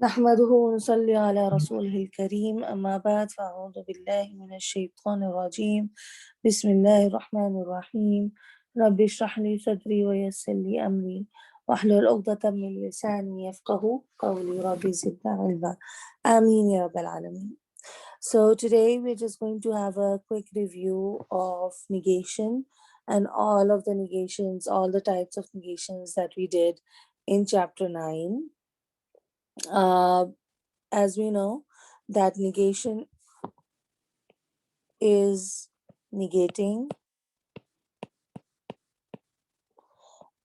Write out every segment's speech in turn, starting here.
نحمده ونصلي على رسوله الكريم أما بعد فأعوذ بالله من الشيطان الرجيم بسم الله الرحمن الرحيم رب اشرح لي صدري ويسر لي أمري واحلل عقدة من لساني يفقه قولي ربي زدنا علما آمين يا رب العالمين. So today we're just going to have a quick review of negation and all of the negations, all the types of negations that we did in chapter 9. As we know, that negation is negating,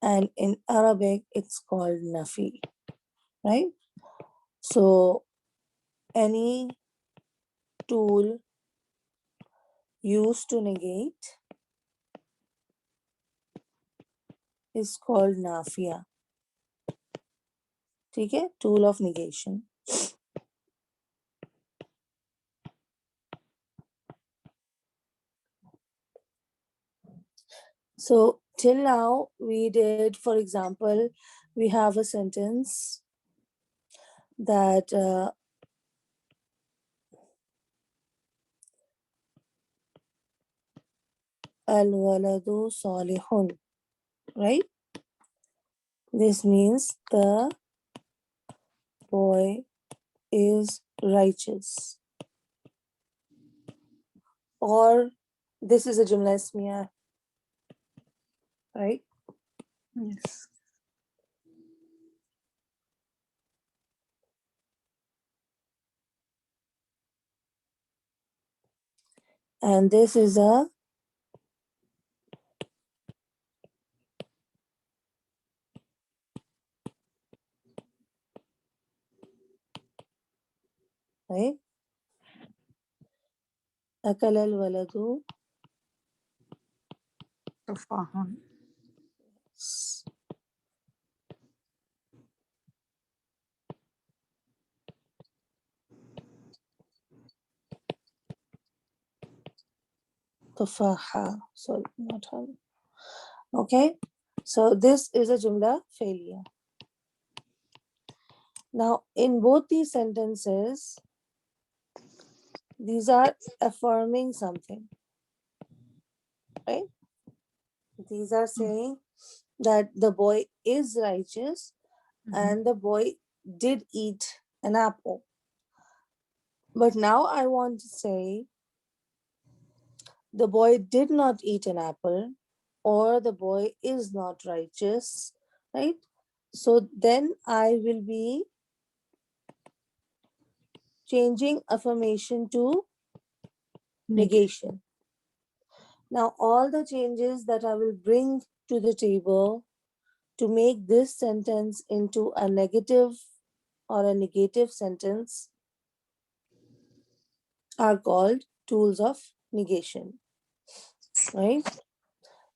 and in Arabic it's called nafi, right? So any tool used to negate is called nafiya. Okay, tool of negation. So till now we did, for example, we have a sentence that al-waladu salihun, right? This means the boy is righteous. Or this is a Jumla Ismiya, right? Yes. And this is a right? Akal al-waladu تفاهم. tufaha. Sorry, not hum. Okay, so this is a Jumla failure. Now, in both these sentences, these are affirming something, right? These are saying that the boy is righteous and the boy did eat an apple. But now I want to say the boy did not eat an apple or the boy is not righteous, right? So then I will be changing affirmation to negation. Now all the changes that I will bring to the table to make this sentence into a negative or a negative sentence are called tools of negation, right?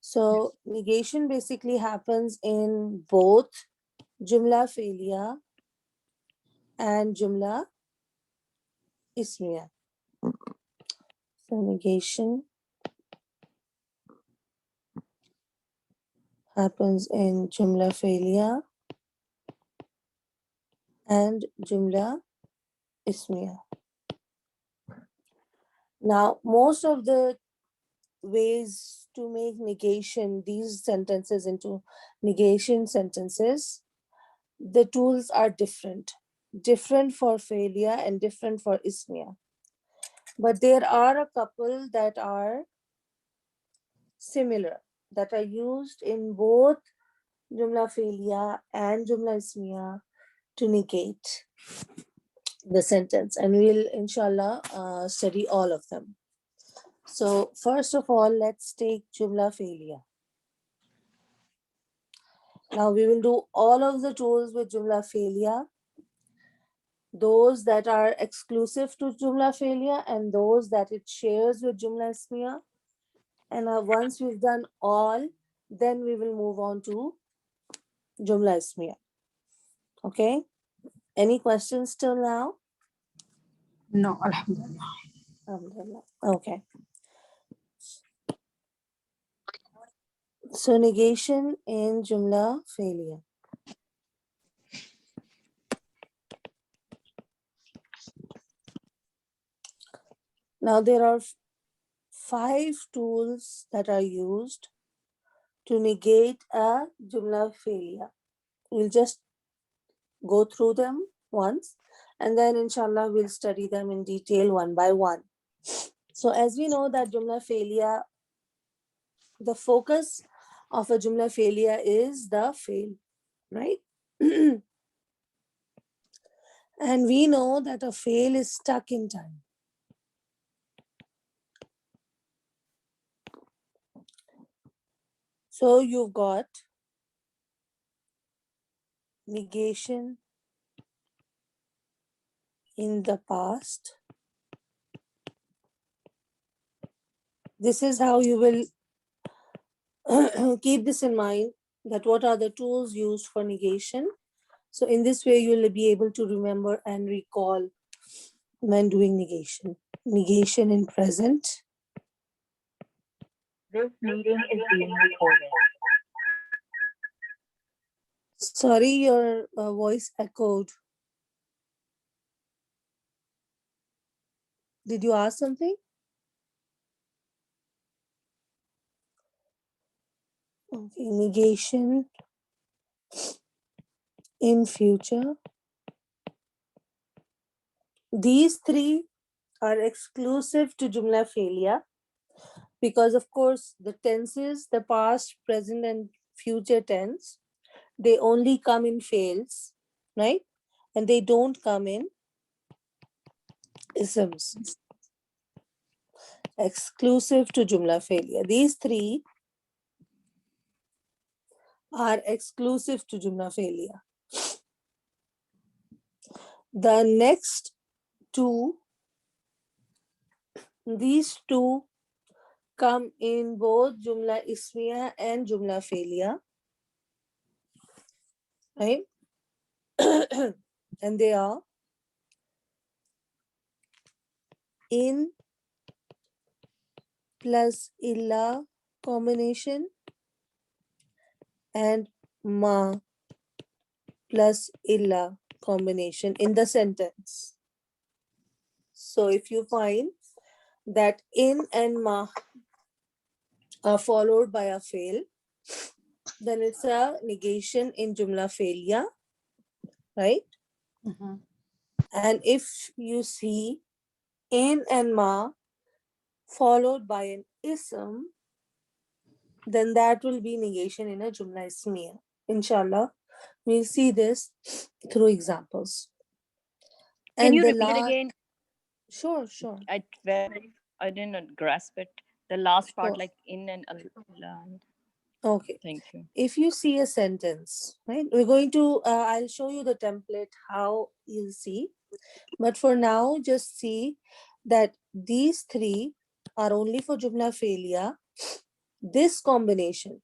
So negation basically happens in both Jumla Filya and Jumla Ismiya. So negation happens in Jumla Filya and Jumla Ismiya. Now, most of the ways to make negation, these sentences into negation sentences, the tools are different. Different for Filya and different for Ismiya. But there are a couple that are similar, that are used in both Jumla Filya and Jumla Ismiya to negate the sentence. And we'll, inshallah, study all of them. So first of all, let's take Jumla Filya. Now we will do all of the tools with Jumla Filya, those that are exclusive to Jumla Filya and those that it shares with Jumla Ismiya. And once we've done all, then we will move on to Jumla Ismiya. Okay? Any questions till now? No, Alhamdulillah. Alhamdulillah. Okay. So negation in Jumla Filya. Now there are 5 tools that are used to negate a Jumla Filya. We'll just go through them once and then inshallah we'll study them in detail one by one. So as we know that Jumla Filya, the focus of a Jumla Filya is the fail, right? And we know that a fail is stuck in time. So you've got negation in the past. This is how you will keep this in mind, that what are the tools used for negation. So in this way, you'll be able to remember and recall when doing negation. Negation in present. This meeting is being recorded. Sorry, your voice echoed. Did you ask something? Okay, negation in future. These 3 are exclusive to Jumla Filya because, of course, the tenses, the past, present, and future tense, they only come in fails, right? And they don't come in isms. Exclusive to Jumla Filya. These 3 are exclusive to Jumla Filya. The next 2, these 2 come in both Jumla Ismiya and Jumla Filya, right? And they are in plus illa combination and ma plus illa combination in the sentence. So if you find that in and ma are followed by a fail, then it's a negation in Jumla Filya, right? And if you see in and ma followed by an ism, then that will be negation in a Jumla Ismiya. Inshallah, we'll see this through examples. Can you the repeat again? Sure. I didn't grasp it. The last part, Sure. like in and Allah. Okay. Thank you. If you see a sentence, right, we're going to, I'll show you the template, how you'll see. But for now, just see that these 3 are only for Jumla Filya. This combination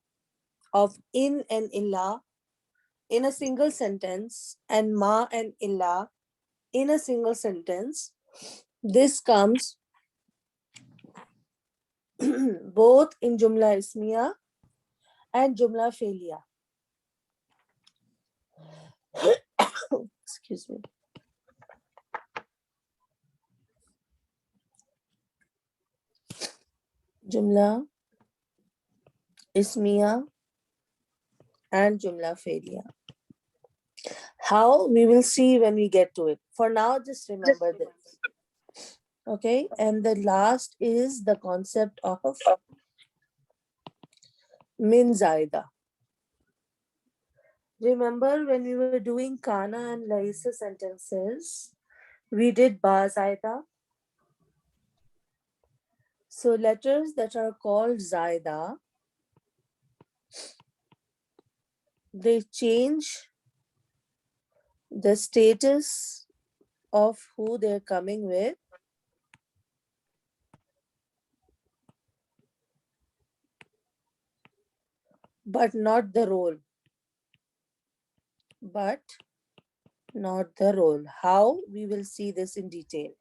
of in and illa in a single sentence and ma and illa in a single sentence, this comes both in Jumla Ismiya and Jumla Filya. Excuse me. Jumla Ismiya and Jumla Filya. How? We will see when we get to it. For now, just remember this. Okay, and the last is the concept of min zaida. Remember when we were doing kana and laisa sentences, we did ba zaida. So letters that are called zaida, they change the status of who they're coming with, but not the role. But not the role. How? We will see this in detail.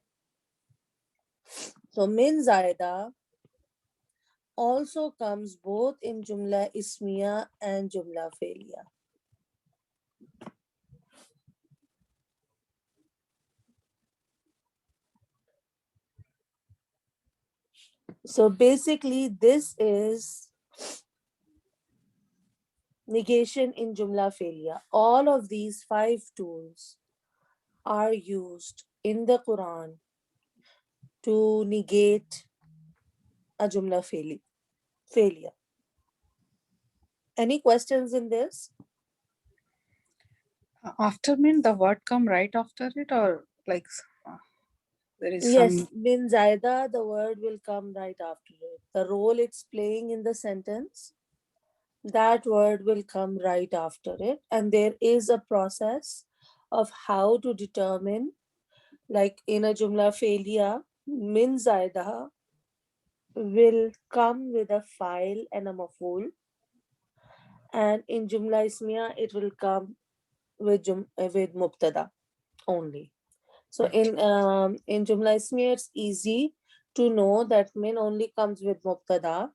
So min zaida also comes both in Jumla Ismiya and Jumla Filya. So basically, this is negation in Jumla Filya. All of these 5 tools are used in the Quran to negate a Jumla failure. Any questions in this? After mean the word come right after it, or like there is Yes, some. min zaida, the word will come right after it. The role it's playing in the sentence, that word will come right after it. And there is a process of how to determine, like in a Jumla failure, min zaida will come with a file and a maful. And in Jumla Ismiya, it will come with mubtada only. So in Jumla Ismiya, it's easy to know that min only comes with mubtada.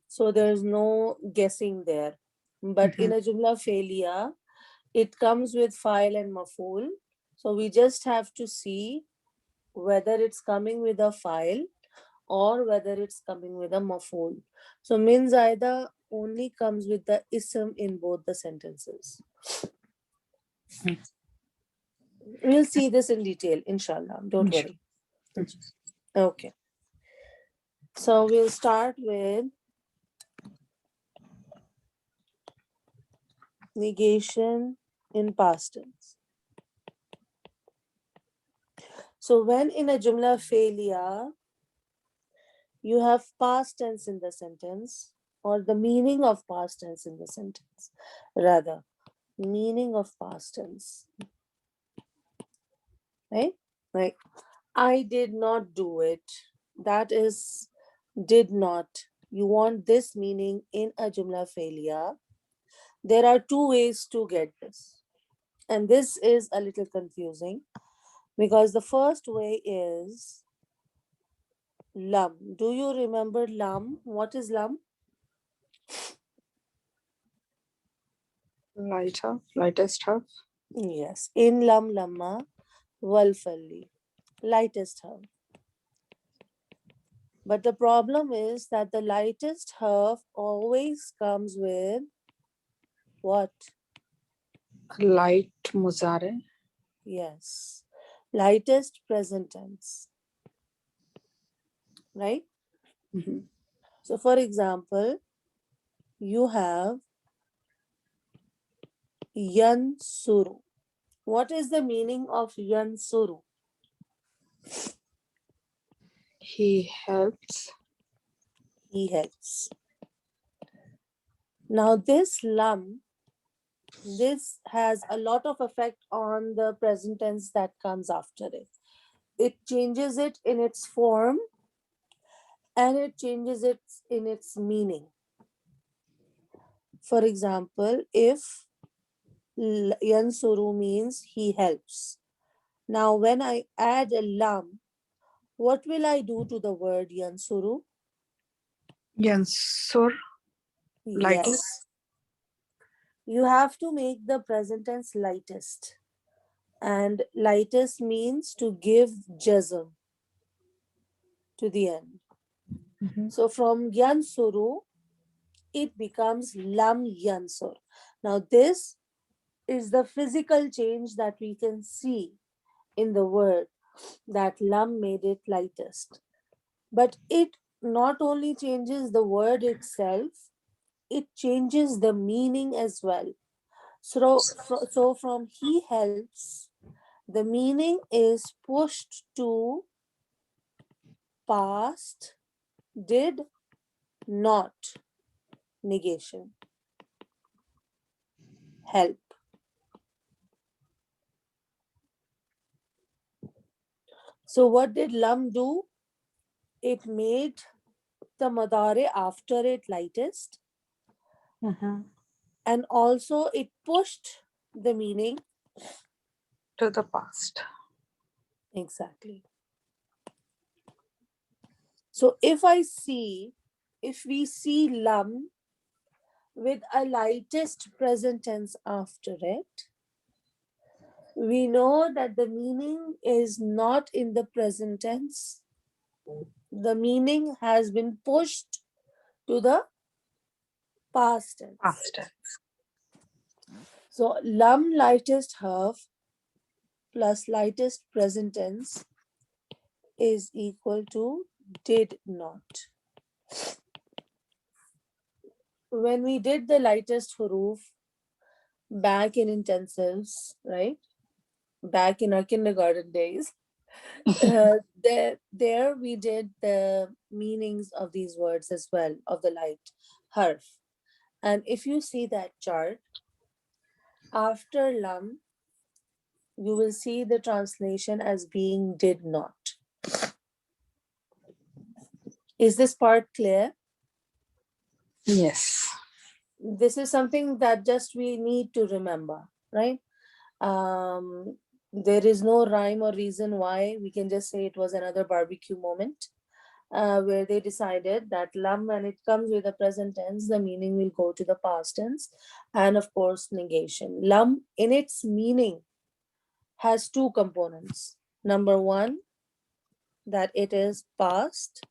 So there's no guessing there. But in a Jumla Failure, it comes with file and maful. So we just have to see whether it's coming with a file or whether it's coming with a maful. So min zaida only comes with the ism in both the sentences. We'll see this in detail, inshallah. Don't worry. Okay. So we'll start with negation in past tense. So when in a Jumla failure, you have past tense in the sentence, or the meaning of past tense in the sentence, rather, meaning of past tense, right? Like, I did not do it. That is, did not. You want this meaning in a Jumla failure. There are 2 ways to get this. And this is a little confusing because the first way is lam. Do you remember lam? What is lam? Lightest half. Yes. In lam lamma wal falli. Lightest half. But the problem is that the lightest half always comes with what? Light muzare. Yes. Lightest present tense. Right? So for example, you have yansuru. What is the meaning of yansuru? He helps. He helps. Now this lam, this has a lot of effect on the present tense that comes after it. It changes it in its form and it changes it in its meaning. For example, if yansuru means he helps. Now when I add a lam, what will I do to the word yansuru? Yansur. Lightest. Yes. You have to make the present tense lightest. And lightest means to give jazm to the end. So from yansuru, it becomes lam yansur. Now this is the physical change that we can see in the word, that lam made it lightest. But it not only changes the word itself, it changes the meaning as well. So from he helps, the meaning is pushed to past did not negation. Help. So what did lam do? It made the madare after it lightest, and also it pushed the meaning To the past. exactly. So if we see lam with a lightest present tense after it, we know that the meaning is not in the present tense, The meaning has been pushed to the past tense. Past tense. So lam lightest half plus lightest present tense is equal to did not. When we did the lightest huruf back in intensives, right? Back in our kindergarten days, there we did the meanings of these words as well, of the light harf. And if you see that chart, after lam, you will see the translation as being did not. Is this part clear? Yes. This is something that just we need to remember, right? There is no rhyme or reason why. We can just say it was another barbecue moment where they decided that lam, when it comes with the present tense, the meaning will go to the past tense. And of course, negation. Lam, in its meaning, has two components. Number one, that it is past,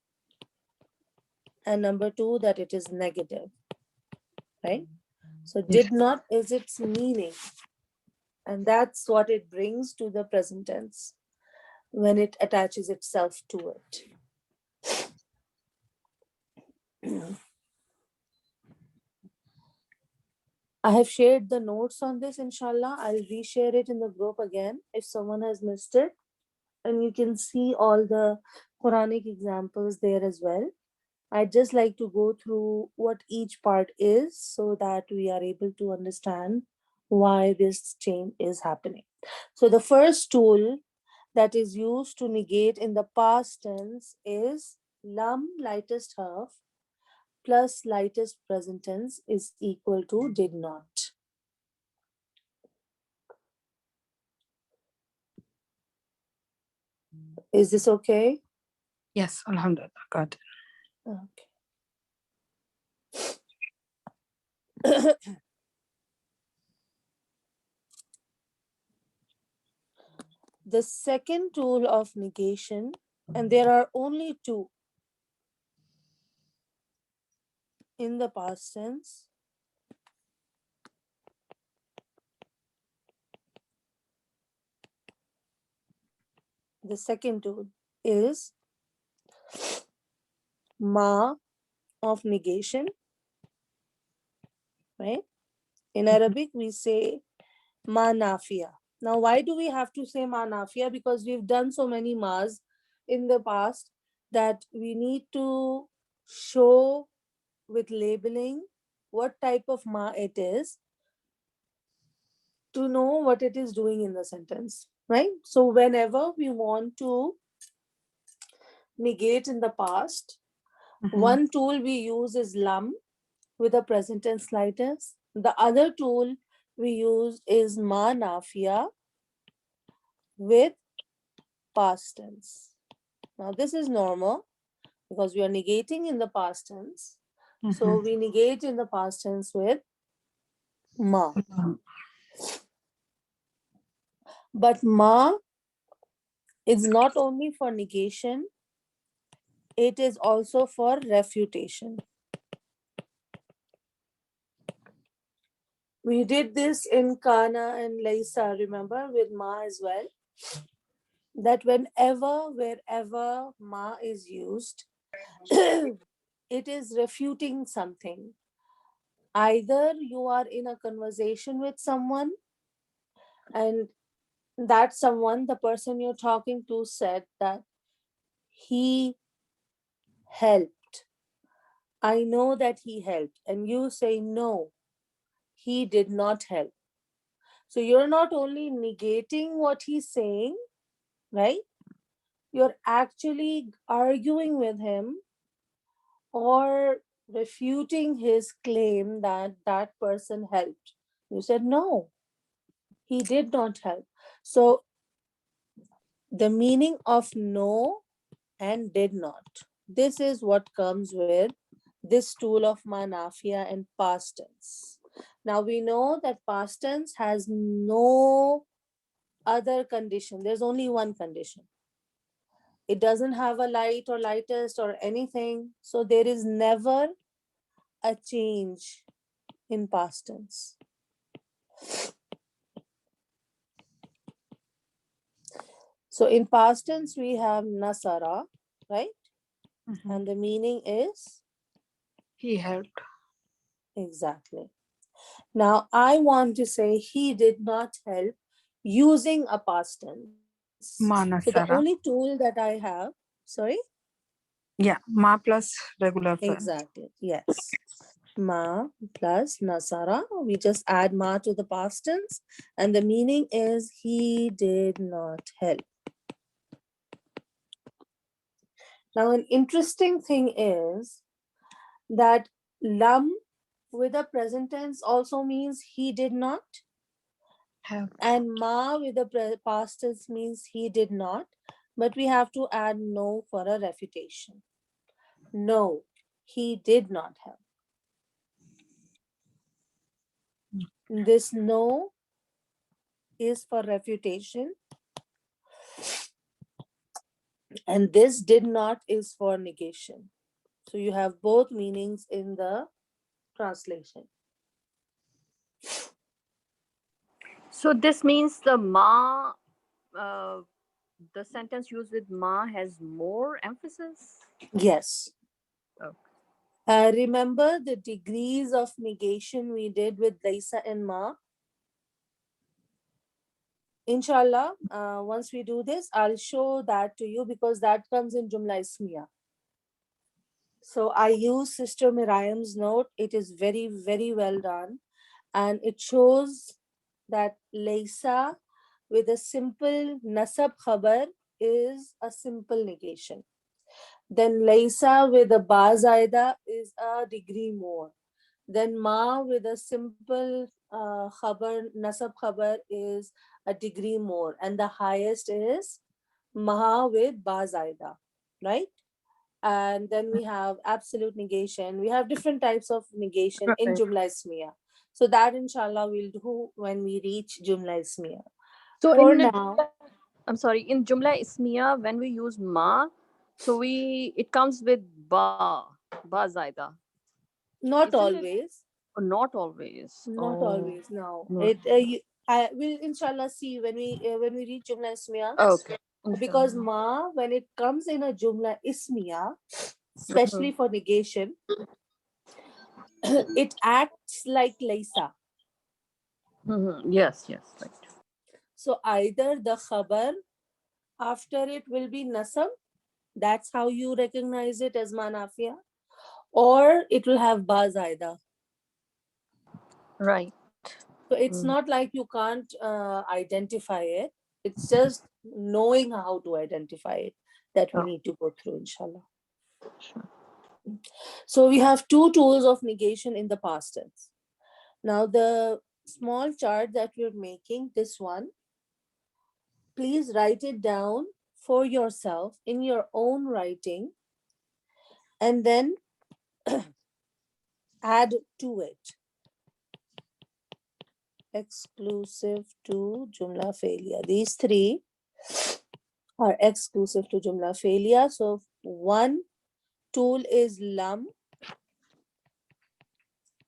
and number two, that it is negative, right? So did not is its meaning, and that's what it brings to the present tense when it attaches itself to it. I have shared the notes on this, inshallah. I'll reshare it in the group again if someone has missed it. And you can see all the Quranic examples there as well. I'd just like to go through what each part is so that we are able to understand why this change is happening. So the first tool that is used to negate in the past tense is lam lightest half plus lightest present tense is equal to did not. Is this okay? Yes, alhamdulillah. Got it. Okay. The second tool of negation, and there are only two in the past tense. The second tool is ma of negation, right? In Arabic, we say ma nafia. Now, why do we have to say ma nafia? Because we've done so many ma's in the past that we need to show with labeling what type of ma it is to know what it is doing in the sentence, right? So whenever we want to negate in the past, one tool we use is lam with a present tense lightest. The other tool we use is ma nafia with past tense. Now this is normal because we are negating in the past tense. So we negate in the past tense with ma. But ma is not only for negation, it is also for refutation. We did this in Kana and Laisa, remember, with ma as well. That wherever ma is used, it is refuting something. Either you are in a conversation with someone and that someone, the person you're talking to, said that he helped. I know that he helped. And you say, no, he did not help. So you're not only negating what he's saying, right? You're actually arguing with him or refuting his claim that that person helped. You said, no, he did not help. So the meaning of no and did not, this is what comes with this tool of manafia and past tense. Now we know that past tense has no other condition. There's only one condition. It doesn't have a light or lightest or anything. So there is never a change in past tense. So in past tense, we have nasara, right? And the meaning is He helped. exactly. Now I want to say he did not help using a past tense. So the only Manasara. tool that I have, sorry? Yeah, ma plus regular verb. Exactly. Yes. Ma plus nasara. We just add ma to the past tense, and the meaning is he did not help. Now, an interesting thing is that lam with the present tense also means he did not, Helped. and ma with the past tense means he did not, but we have to add no for a refutation. No, he did not help. This no is for refutation, and this did not is for negation. So you have both meanings in the translation. So this means uh, the sentence used with ma has more emphasis. Yes. Oh. Remember the degrees of negation we did with Laisa and Ma? Inshallah, once we do this, I'll show that to you because that comes in Jumla Ismiya. So I use Sister Miriam's note. It is very, very well done. And it shows that Laisa with a simple nasab khabar is a simple negation. Then Laisa with a ba zaida is a degree more. Then ma with a simple khabar, nasab khabar is a degree more. And the highest is maha with ba zaida, right? And then we have absolute negation. We have different types of negation in Right. Jumla Ismiya. So that inshallah we'll do when we reach Jumla Ismiya. So For in now, I'm sorry, in Jumla Ismiya, when we use ma, so it comes with ba zaida, not isn't it? always. Or not always. Not Oh, always. No, no. it. I will inshallah see when we read Jumla Ismiya, Okay. because Inshallah. ma, when it comes in a Jumla Ismiya, especially for negation, it acts like Laysa. Yes, yes, right. So either the khabar after it will be nasab, that's how you recognize it as manafia, or it will have ba zaida. Right. So it's not like you can't identify it. It's just knowing how to identify it that we Oh, need to go through, inshallah. sure. So we have two tools of negation in the past tense. Now the small chart that we're making, this one, please write it down for yourself in your own writing and then add to it. Exclusive to Jumla Filya. These three are exclusive to Jumla Filya. So one tool is lam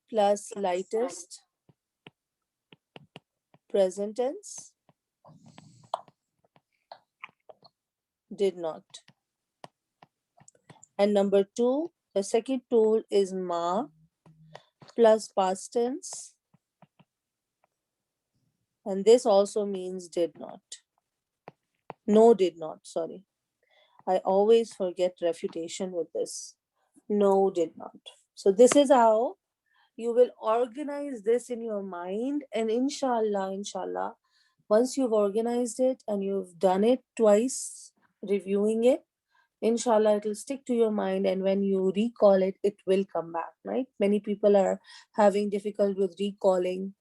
plus lightest present tense did not. And number two, the second tool is ma plus past tense. And this also means did not. No, did not, sorry. I always forget refutation with this. No, did not. So this is how you will organize this in your mind, and inshallah, once you've organized it and you've done it twice, reviewing it, inshallah it will stick to your mind, and when you recall it, it will come back, right? Many people are having difficulty with recalling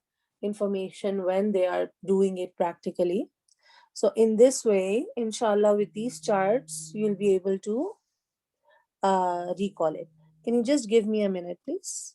information when they are doing it practically. So in this way, inshallah, with these charts you'll be able to recall it. Can you just give me a minute, please?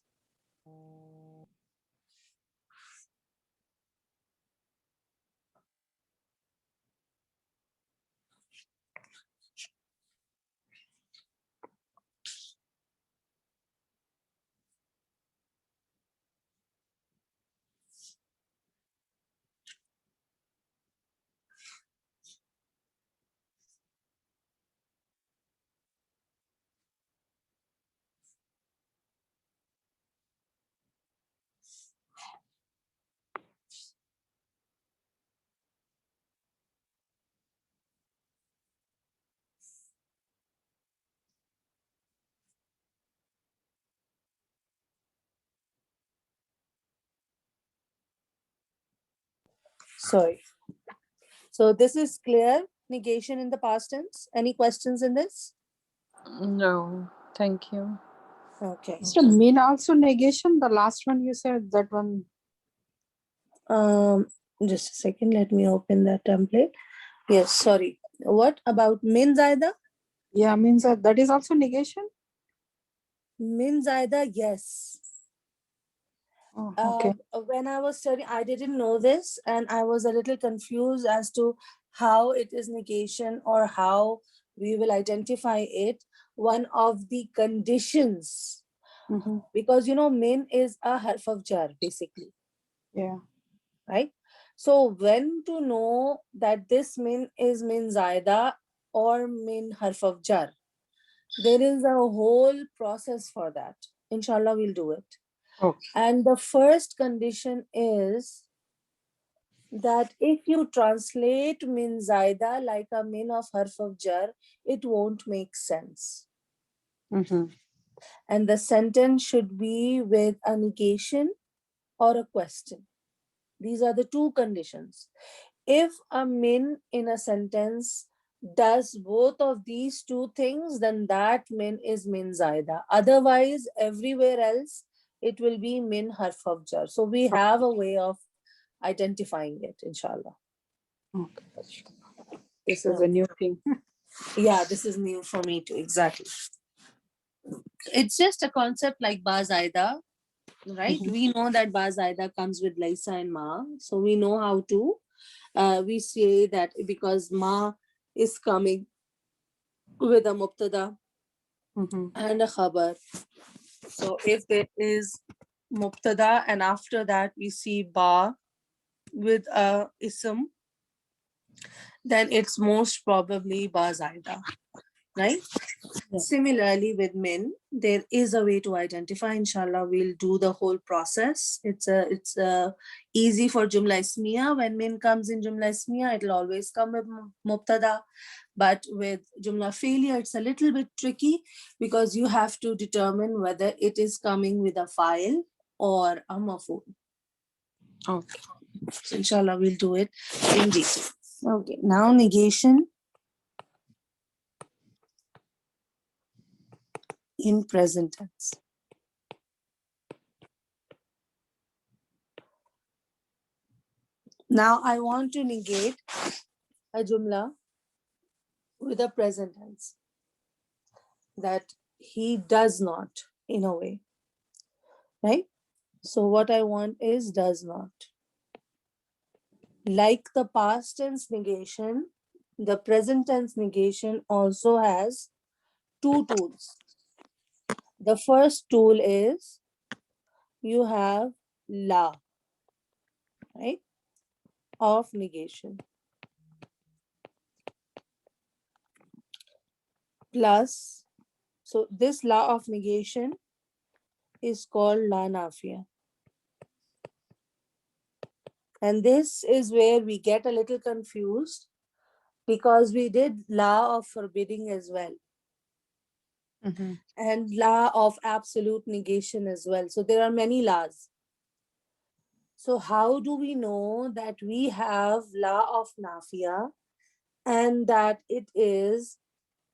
Sorry. So this is clear. Negation in the past tense. Any questions in this? No, thank you. Okay. So mean also negation. The last one you said, that one. Um, just a second. Let me open that template. Yes. Sorry. What about min zaida? Yeah, means that is also negation. Min zaida, yes. Oh, okay. When I was studying, I didn't know this, and I was a little confused as to how it is negation or how we will identify it. One of the conditions, Mm-hmm. because min is a harf of jar, basically, Yeah. right? So when to know that this min is min zaida or min harf of jar? There is a whole process for that. Inshallah, we'll do it. Okay. And the first condition is that if you translate min zaida like a min of harf of jar, it won't make sense. Mm-hmm. And the sentence should be with a negation or a question. These are the two conditions. If a min in a sentence does both of these two things, then that min is min zaida. Otherwise, everywhere else, it will be min harf of jar. So we have a way of identifying it, inshallah. Okay. This is a new thing. Yeah, this is new for me too, exactly. It's just a concept like ba zaida, right? Mhm. We know that ba zaida comes with laisa and ma, so we know how to we say that because ma is coming with a mubtada Mm-hmm. and a khabar. So if there is mubtada and after that we see ba with a ism, then it's most probably ba zaida, right? Yeah. Similarly with min, there is a way to identify. Inshallah, we'll do the whole process. It's easy for Jumla Ismiya. When min comes in Jumla Ismiya, it'll always come with mubtada. But with Jumla Filya, it's a little bit tricky because you have to determine whether it is coming with a file or a maf'ul. Okay. So inshallah, we'll do it in detail. Okay, now negation in present tense. Now I want to negate a Jumla with a present tense that he does not, in a way, right? So what I want is does not. Like the past tense negation, the present tense negation also has two tools. The first tool is you have la, right, of negation, plus, so this la of negation is called la nafiya. And this is where we get a little confused because we did law of forbidding as well Mm-hmm. and law of absolute negation as well. So there are many laws. So how do we know that we have law of nafiya and that it is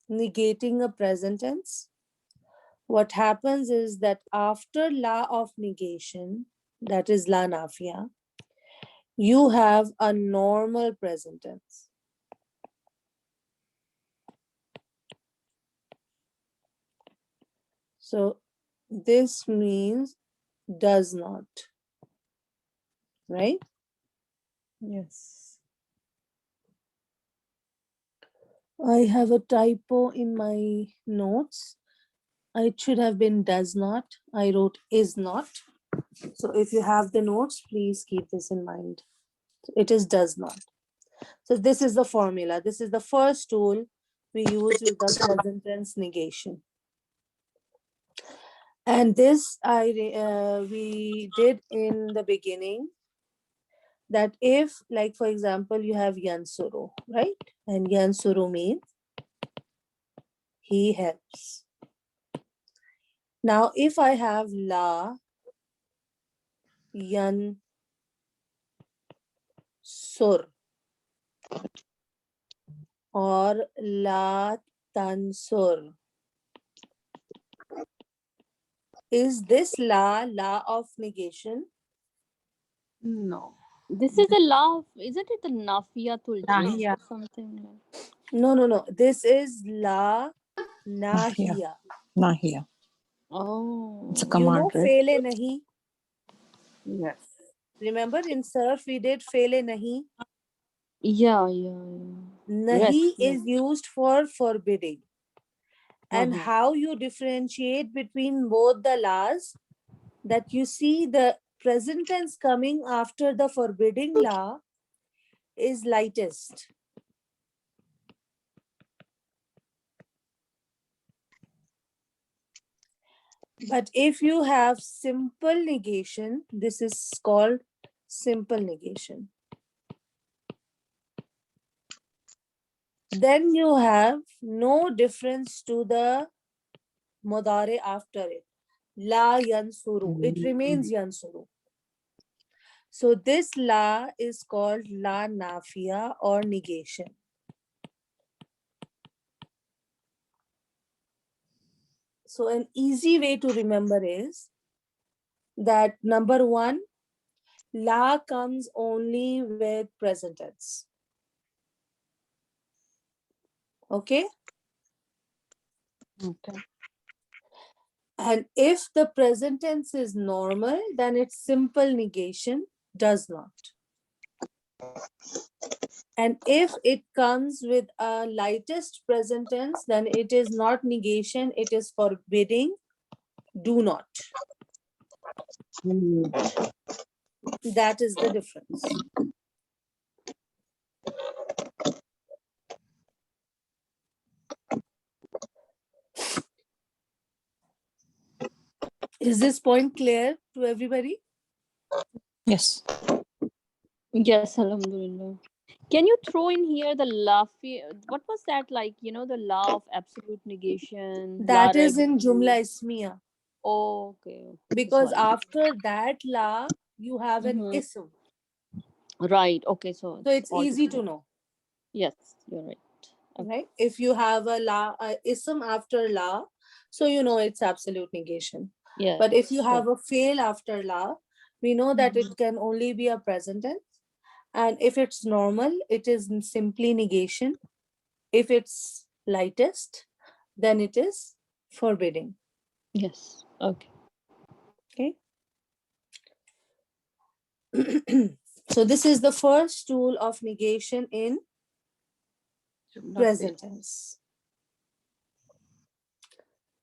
negating a present tense? What happens is that after law of negation, that is la nafiya, you have a normal present tense. So this means does not, right? Yes. I have a typo in my notes. It should have been does not. I wrote is not. So if you have the notes, please keep this in mind. It is does not. So this is the formula. This is the first tool we use with the present tense negation. And this we did in the beginning, that if, like for example, you have yansuru, right? And yansuru means he helps. Now, if I have la yan sur or la tansur. Is this la of negation? No. This is the law of, isn't it the Nafiyatul Jins Nahiya. or something like? No. This is la Nahiya. nahiya. Nahiya. It's a Oh, You know command, right? fele nahi? Yes. Remember in surf we did fele nahi? yeah. Nahi Rest. is used for forbidding. And Uh-huh. how you differentiate between both the laws, that you see the present tense coming after the forbidding law is lightest. But if you have simple negation, this is called simple negation. Then you have no difference to the mudare after it. La yansuru. It remains yansuru. So this la is called la nafiya or negation. So an easy way to remember is that number one, la comes only with present tense. Okay? Okay. And if the present tense is normal, then its simple negation does not. And if it comes with a lightest present tense, then it is not negation, it is forbidding, do not. That is the difference. Is this point clear to everybody? Yes. Yes, alhamdulillah. Can you throw in here the lafi? What was that like? You know, the law of absolute negation, la That is in Jumla Ismiya. Oh, okay. This Because one. after that la, you have an Mm-hmm. ism. Right. Okay. So So it's it's all easy to together. know, Yes, you're right. Okay. right? If you have a ism after la, so you know it's absolute negation. Yes. But if you Sure. have a fail after la, we know that it can only be a present tense. And if it's normal, it is simply negation. If it's lightest, then it is forbidding. Yes. Okay. Okay. So this is the first tool of negation in present tense.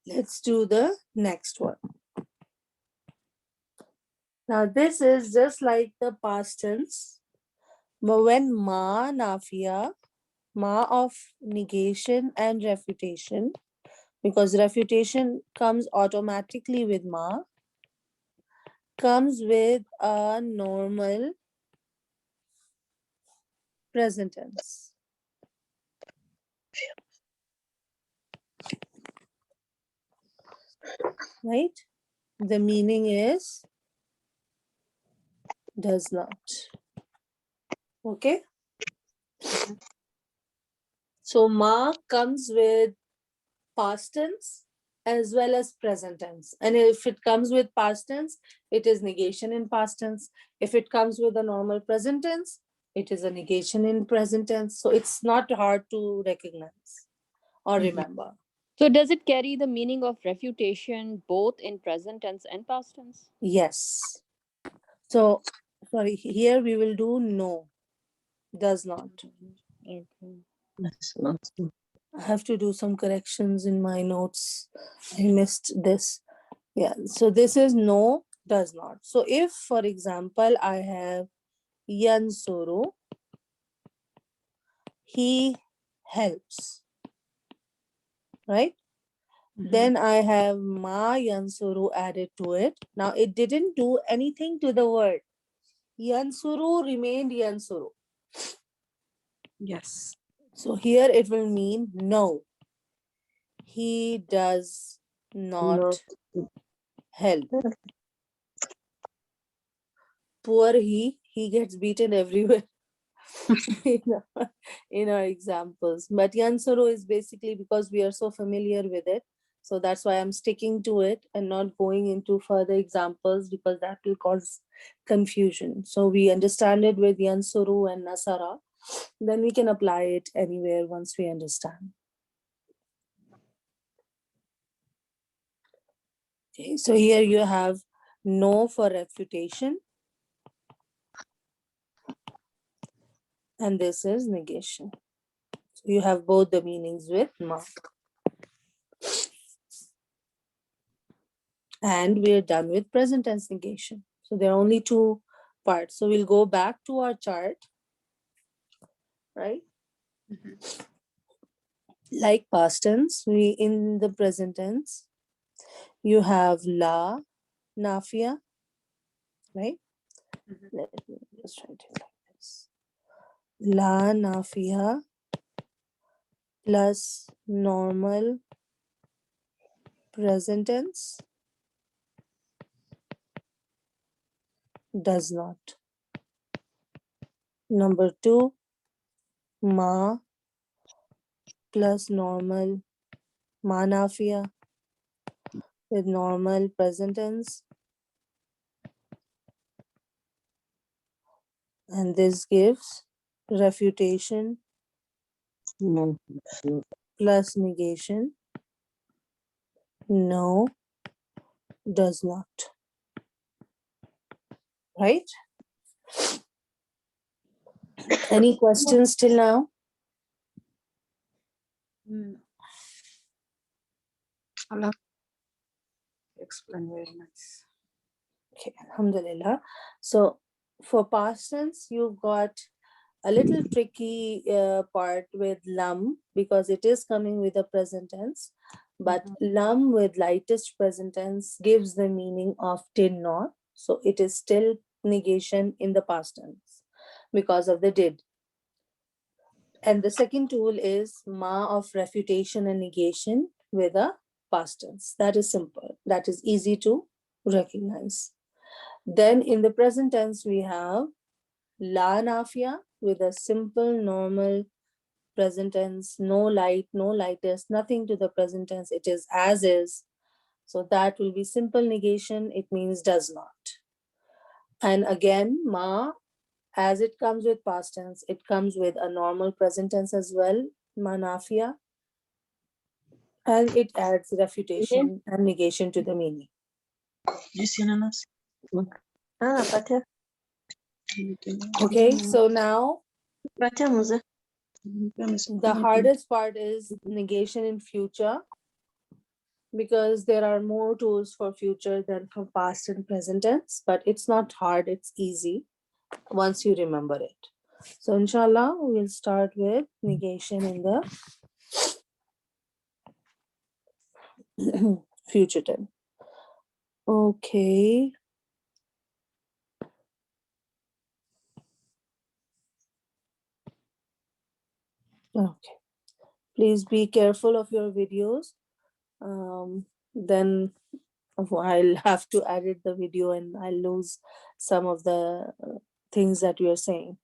Let's do the next one. Now this is just like the past tense, but when ma nafiya, ma of negation and refutation, because refutation comes automatically with ma, comes with a normal present tense. Right? The meaning is does not. Okay? So ma comes with past tense as well as present tense. And if it comes with past tense, it is negation in past tense. If it comes with a normal present tense, it is a negation in present tense. So it's not hard to recognize or remember. So does it carry the meaning of refutation both in present tense and past tense? Yes. So, sorry, here we will do no, does not. Okay. I have to do some corrections in my notes. I missed this. Yeah, so this is no, does not. So if, for example, I have yansuru, he helps, right? Then I have ma yansuru added to it. Now it didn't do anything to the word. Yansuru remained yansuru. Yes. So here it will mean no. He does not help. Poor he gets beaten everywhere. in our examples. But yansuru is basically because we are so familiar with it. So that's why I'm sticking to it and not going into further examples, because that will cause confusion. So we understand it with yansuru and nasara. Then we can apply it anywhere once we understand. Okay, so here you have no for refutation. And this is negation. So you have both the meanings with ma. And we're done with present tense negation. So there are only two parts. So we'll go back to our chart, right? Like past tense, we in the present tense, you have la, nafia, right? Let me just write it like this. La nafia plus normal present tense does not. Number two, ma plus normal ma nafia with normal present tense, and this gives refutation plus negation. No, does not. Right? Any questions till now? Allah explain very nice. Okay, alhamdulillah. So for past tense, you've got a little tricky part with lam, because it is coming with a present tense. But lam with lightest present tense gives the meaning of did not. So it is still negation in the past tense because of the did. And the second tool is ma of refutation and negation with a past tense. That is simple. That is easy to recognize. Then in the present tense, we have la nafia with a simple, normal present tense, no light, no lightest, nothing to the present tense. It is as is. So that will be simple negation. It means does not. And again, ma, as it comes with past tense, it comes with a normal present tense as well, ma nafia. And it adds refutation and negation to the meaning. Okay, so now the hardest part is negation in future, because there are more tools for future than for past and present tense, but it's not hard, it's easy once you remember it. So inshallah, we'll start with negation in the future tense. Okay. Okay. Please be careful of your videos. Then I'll have to edit the video and I'll lose some of the things that we are saying.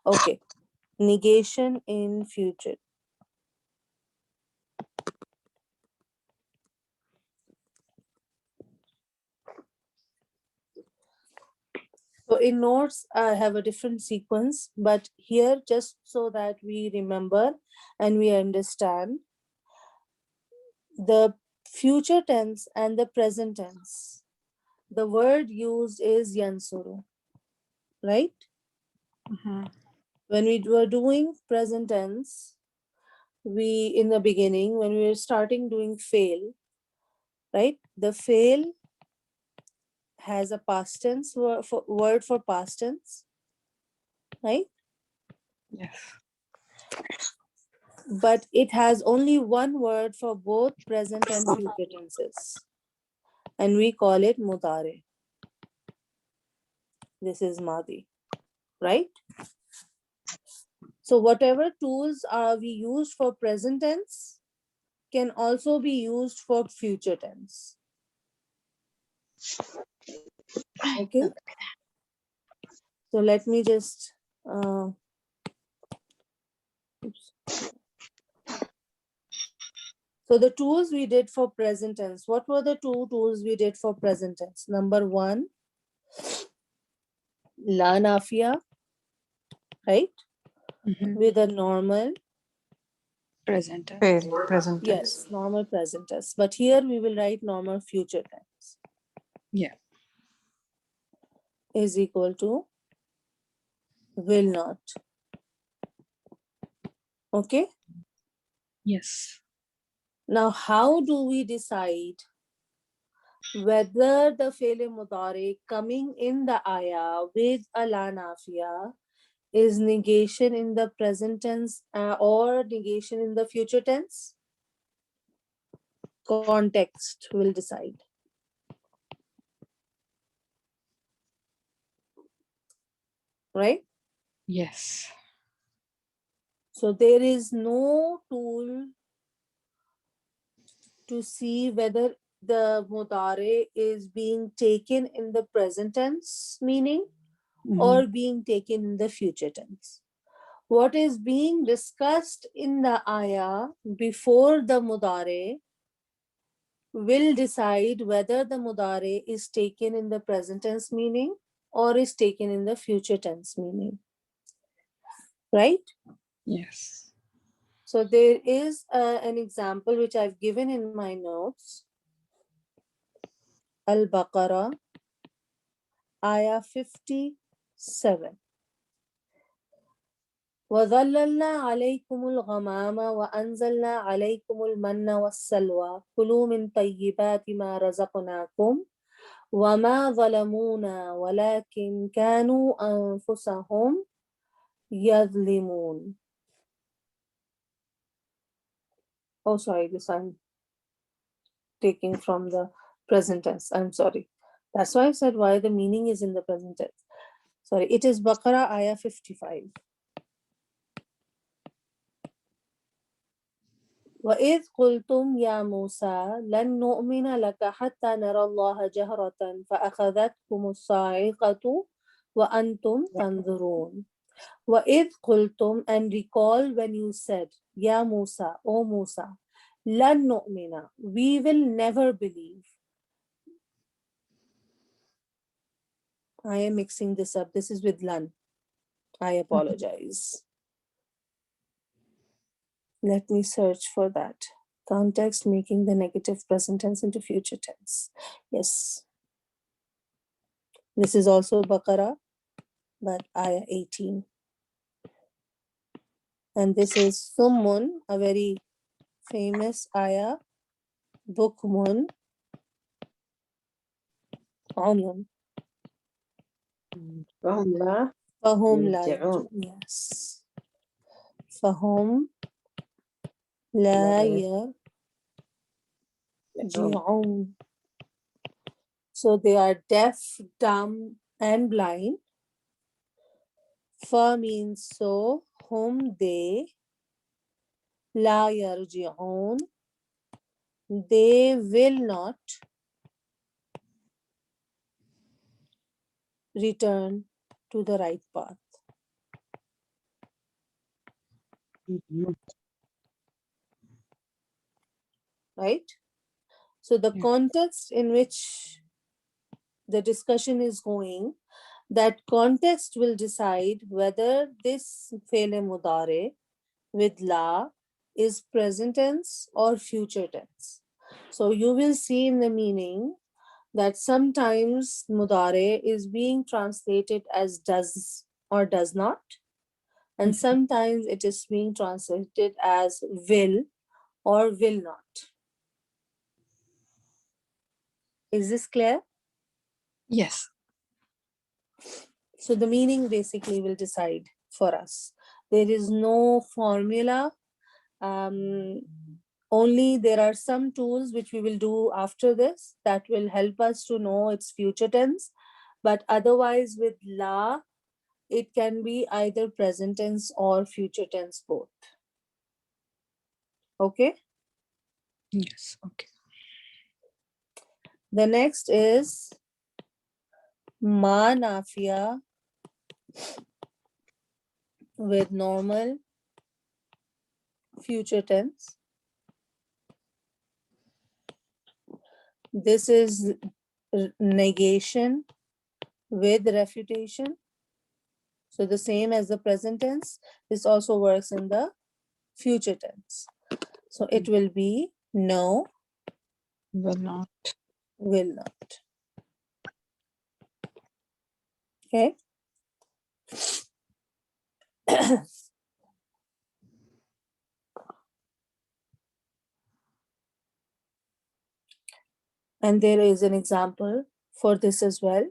Okay. Negation in future. So in notes, I have a different sequence, but here, just so that we remember and we understand, the future tense and the present tense, the word used is yansuru, right? When we were doing present tense, in the beginning, when we were starting doing fail, right? The fail has a past tense word for past tense, right? Yes. But it has only one word for both present and future tenses. And we call it mudare. This is madi, right? So whatever tools are we used for present tense can also be used for future tense. Okay. So let me just So the tools we did for present tense, what were the two tools we did for present tense? Number one, la nafia, right? With a normal, Present tense. Present tense. yes, normal present tense. But here we will write normal future tense Yeah. is equal to will not. Okay. Yes. Now, how do we decide whether the fi'l mudari coming in the ayah with a la nafia is negation in the present tense or negation in the future tense? Context will decide. Right? Yes. So there is no tool to see whether the mudari is being taken in the present tense meaning or being taken in the future tense. What is being discussed in the ayah before the mudari will decide whether the mudari is taken in the present tense meaning or is taken in the future tense meaning. Right? Yes. So there is an example which I've given in my notes. Al-Baqarah, ayah 57. وَظَلَّلْنَا عَلَيْكُمُ الْغَمَامَ وَأَنزَلْنَا عَلَيْكُمُ الْمَنَّ وَالسَّلْوَى كُلُوا مِنْ طَيِّبَاتِ مَا رَزَقْنَاكُمْ وَمَا ظَلَمُونَا وَلَكِنْ كَانُوا أَنفُسَهُمْ يَظْلِمُونَ. Oh, sorry, this I'm taking from the present tense. I'm sorry. That's why I said why the meaning is in the present tense. Sorry, it is Baqarah ayah 55. وَإِذْ قُلْتُمْ يَا مُوسَى لَن نُؤْمِنَ لَكَ حَتَّى نَرَى اللَّهَ جَهْرَةً فَأَخَذَتْكُمُ الصَّاعِقَةُ وَأَنْتُمْ تَنْظُرُونَ. وَإِذْ قُلْتُمْ, and recall when you said, Ya Musa, O Musa, لَن نُؤْمِنَ, we will never believe. I am mixing this up. This is with lan. I apologize. Let me search for that. Context making the negative present tense into future tense. Yes. This is also Baqarah, but ayah 18. And this is Summun, a very famous ayah, Bukmun, Umyun. فهم لا Fahum la يرجعون. Yes. Fahum la يرجعون. yarji'un. So they are deaf, dumb, and blind. Fa means so, whom they, la yarji'un, they will not return to the right path. Right? So the context in which the discussion is going, that context will decide whether this fi'l mudare with la is present tense or future tense. So you will see in the meaning that sometimes mudare is being translated as does or does not, and sometimes it is being translated as will or will not. Is this clear? Yes. So the meaning basically will decide for us. There is no formula. Only there are some tools which we will do after this that will help us to know its future tense. But otherwise with la, it can be either present tense or future tense both. Okay. Yes. Okay. The next is ma nafia with normal future tense. This is negation with refutation. So the same as the present tense, this also works in the future tense. So it will be no, Will not. will not. Okay. And there is an example for this as well.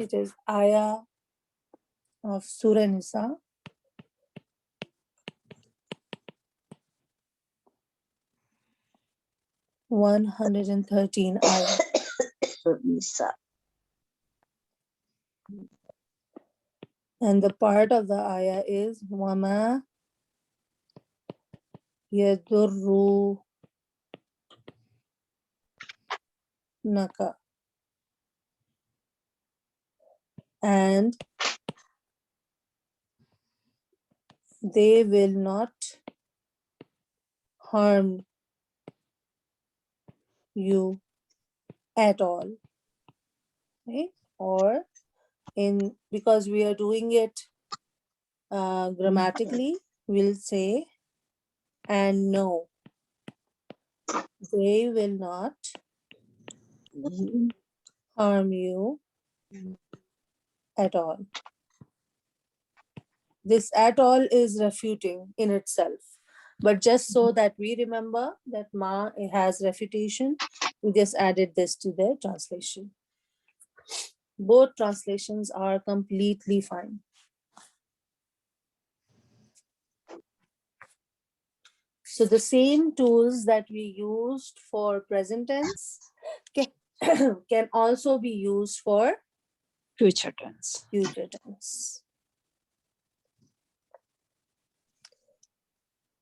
It is ayah of Surah Nisa. (113) ayah. And the part of the ayah is وَمَا يَضُرُّنَكَ. And they will not harm you at all. Okay? Or because we are doing it grammatically, we'll say and no, they will not harm you at all. This at all is refuting in itself. But just so that we remember that ma has refutation, we just added this to the translation. Both translations are completely fine. So the same tools that we used for present tense can also be used for Future tense. future tense.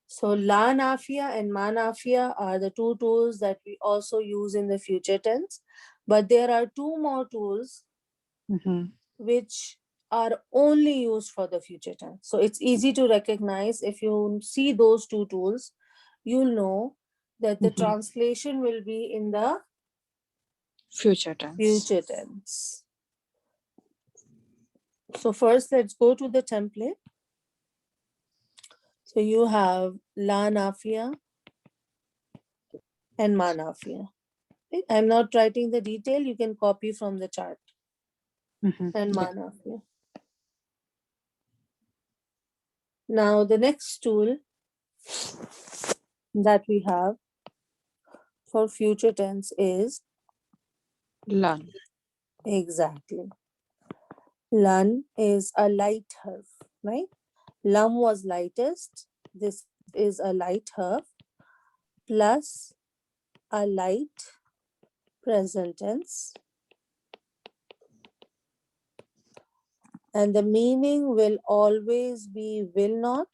So la nafiya and ma nafiya are the two tools that we also use in the future tense. But there are two more tools which are only used for the future tense. So it's easy to recognize. If you see those two tools, you'll know that the translation will be in the Future tense. future tense. So first, let's go to the template. So you have la nafiya and ma nafiya. Right? I'm not writing the detail. You can copy from the chart. And ma nafiya. Now the next tool that we have for future tense is Learn. exactly. Lan is a light harf, right? Lam was lightest. This is a light harf plus a light present tense. And the meaning will always be will not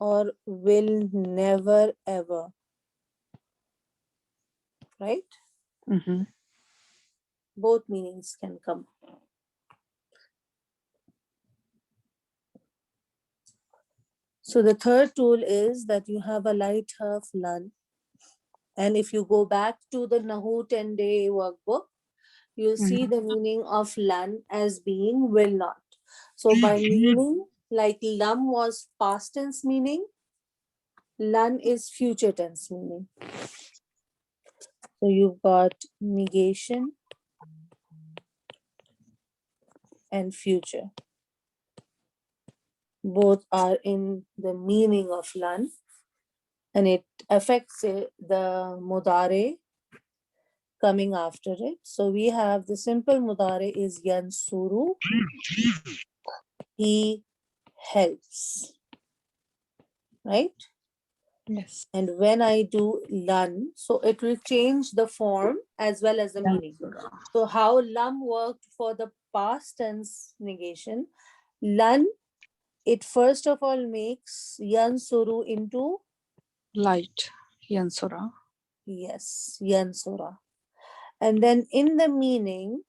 or will never ever, right? Both meanings can come. So the third tool is that you have a light harf lan. And if you go back to the Nahu 10-day workbook, you'll see the meaning of lan as being will not. So by meaning, like lam was past tense meaning, lan is future tense meaning. So you've got negation and future. Both are in the meaning of lan, and it affects the mudare coming after it. So we have the simple mudare is yansuru. He helps, right? Yes. And when I do lan, so it will change the form as well as the meaning. So how lam worked for the past tense negation, lan, it first of all makes yansuru into Light. Yansura. yes, yansura. And then in the meaning,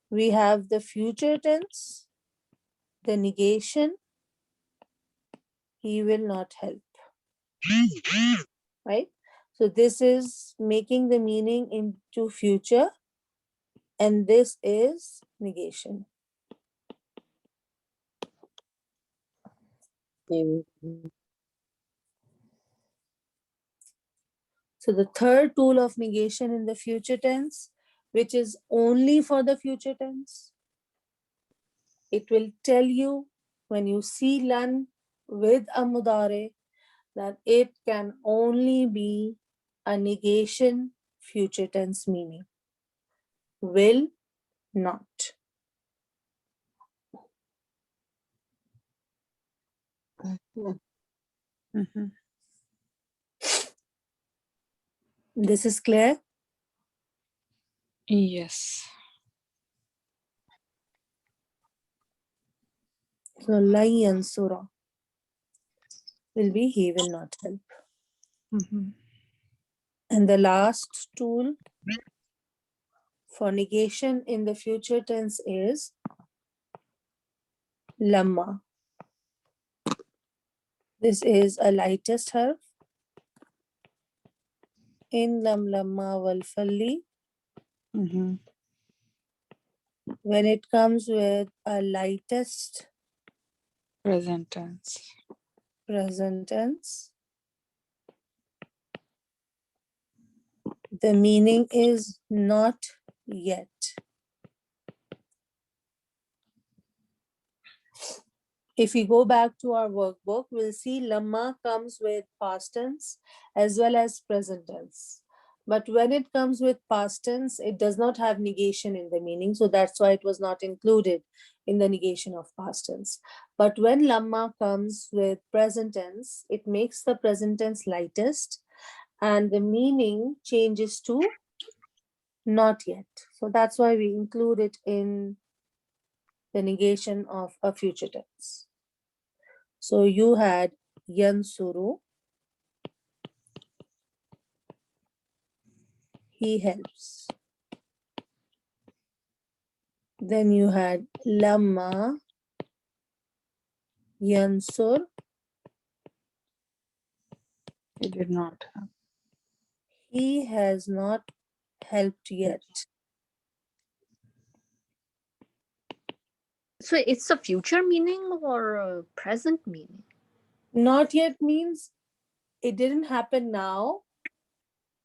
we have the future tense, the negation, he will not help. Right? So this is making the meaning into future, and this is negation. So the third tool of negation in the future tense, which is only for the future tense, it will tell you when you see lan with a mudare that it can only be a negation future tense meaning. Will not. Mm-hmm. This is clear? Yes. So la yansura will be he will not help. Mm-hmm. And the last tool for negation in the future tense is lamma. This is a lightest harf in lam lamma wal falli. Mm-hmm. When it comes with a lightest Present tense. present tense, the meaning is not yet. If we go back to our workbook, we'll see lamma comes with past tense as well as present tense. But when it comes with past tense, it does not have negation in the meaning. So that's why it was not included in the negation of past tense. But when lamma comes with present tense, it makes the present tense lightest and the meaning changes to not yet. So that's why we include it in the negation of a future tense. So you had yansuru, he helps. Then you had lamma yansur, He did not have. he has not helped yet. So it's a future meaning or a present meaning? Not yet means it didn't happen now.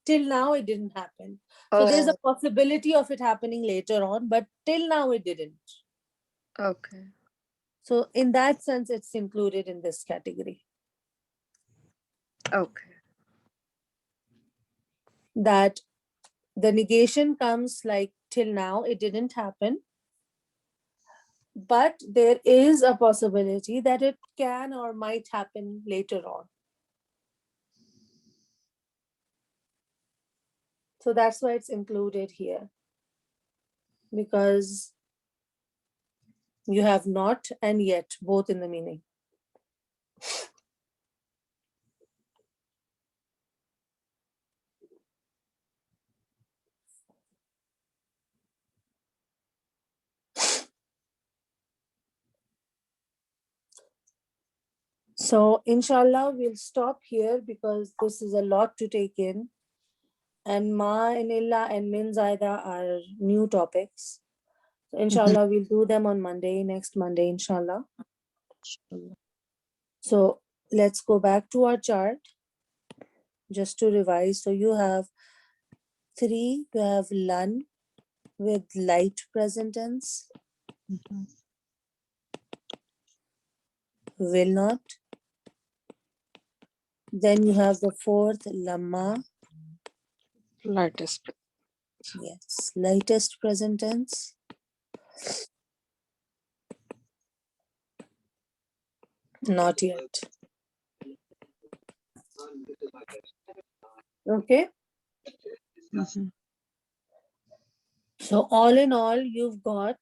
Till now it didn't happen. So there's a possibility of it happening later on, but till now it didn't. Okay. So in that sense, it's included in this category. Okay. That the negation comes like till now it didn't happen, but there is a possibility that it can or might happen later on. So that's why it's included here, because you have not and yet both in the meaning. So inshallah, we'll stop here because this is a lot to take in. And ma and illa and min zaida are new topics. So inshallah, we'll do them on Monday, next Monday, inshallah. So let's go back to our chart just to revise. So you have 3, you have lan with light present tense, Mm-hmm. will not. Then you have the 4th lamma, Lightest. yes, lightest present tense. Not yet. Okay. Mm-hmm. So all in all, you've got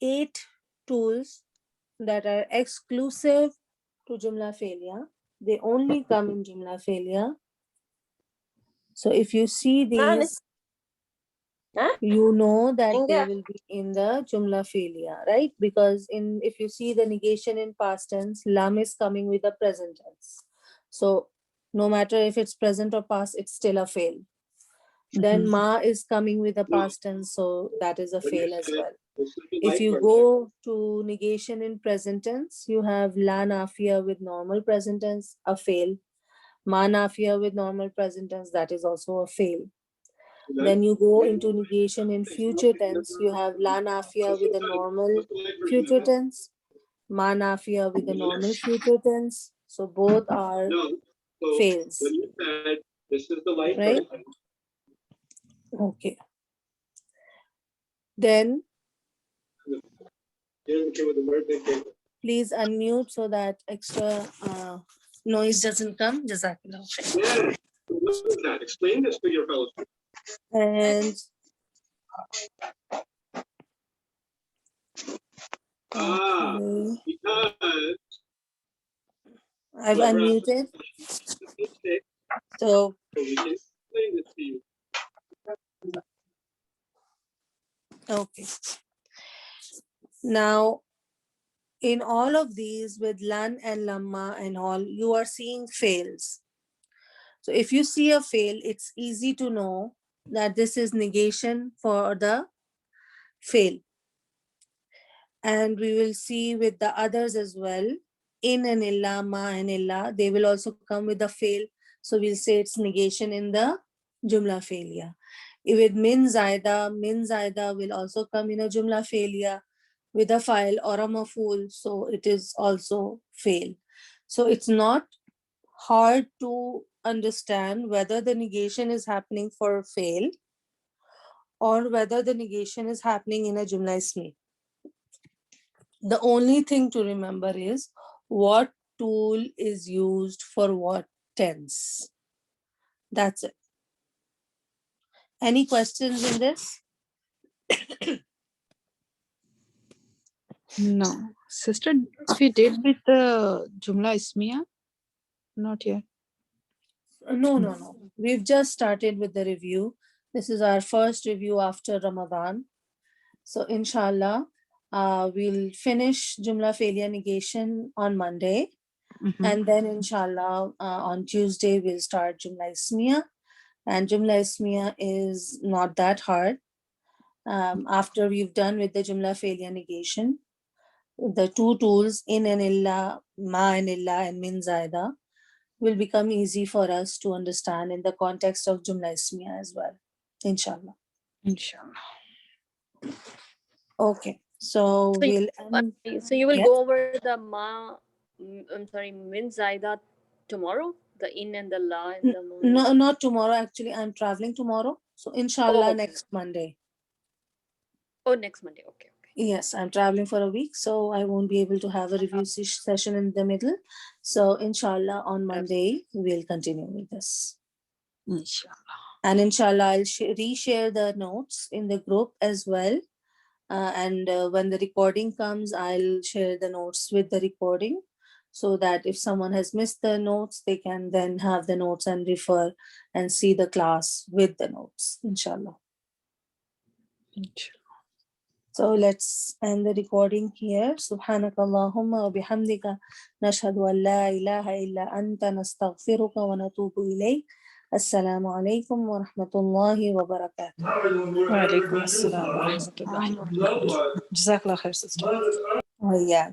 8 tools that are exclusive to Jumla Filya. They only come in Jumla Filya. So if you see these, you know that they will be in the Jumla Filya, right? Because if you see the negation in past tense, lam is coming with the present tense. So no matter if it's present or past, it's still a fail. Then ma is coming with the past tense, so that is a fail as well. If you go to negation in present tense, you have la nafiya with normal present tense, a fail. Ma nafiya with normal present tense, that is also a fail. Then you go into negation in future tense, you have la nafiya with a normal future tense, ma nafiya with a normal future tense. So both are fails. Right? Okay. Then please unmute so that extra noise doesn't come. Jazakallah. Explain this to your fellow. And okay. Because I've unmuted. So we can explain this to you. okay. Now, in all of these with lan and lamma and all, you are seeing fails. So if you see a fail, it's easy to know that this is negation for the fail. And we will see with the others as well, in and illa, ma and illa, they will also come with a fail. So we'll say it's negation in the Jumla Filya. With min zaida will also come in a Jumla Filya with a file or a maful, so it is also fail. So it's not hard to understand whether the negation is happening for fail or whether the negation is happening in a Jumla Ismi. The only thing to remember is what tool is used for what tense. That's it. Any questions in this? No. Sister, we did with the Jumla Ismiya? Not yet. No. We've just started with the review. This is our first review after Ramadan. So inshallah, we'll finish Jumla Failure Negation on Monday. And then inshallah, on Tuesday, we'll start Jumla Ismiya. And Jumla Ismiya is not that hard. After we've done with the Jumla Failure Negation, the two tools, in and illa, ma and illa, and min zaida, will become easy for us to understand in the context of Jumla Ismiya as well, inshallah. Inshallah. Okay, so we'll end. So you will Yes? go over the min zaida tomorrow, the in and the la and the ma. No, not tomorrow. Actually, I'm traveling tomorrow. So inshallah, Oh. next Monday. Oh, next Monday. Okay. Yes, I'm traveling for a week, so I won't be able to have a review session in the middle. So inshallah, on Monday, we'll continue with this. Inshallah. And inshallah, I'll reshare the notes in the group as well. And when the recording comes, I'll share the notes with the recording so that if someone has missed the notes, they can then have the notes and refer and see the class with the notes, inshallah. Inshallah. So let's end the recording here. Subhanakallahumma wa bihamdika nashhadu an la ilaha illa anta nastaghfiruka wa natubu ilayk. Assalamu alaikum wa rahmatullahi wa barakatuh. Wa alaikum assalam wa rahmatullahi wa barakatuh. Jazakallah khair, sister. Oh, yeah.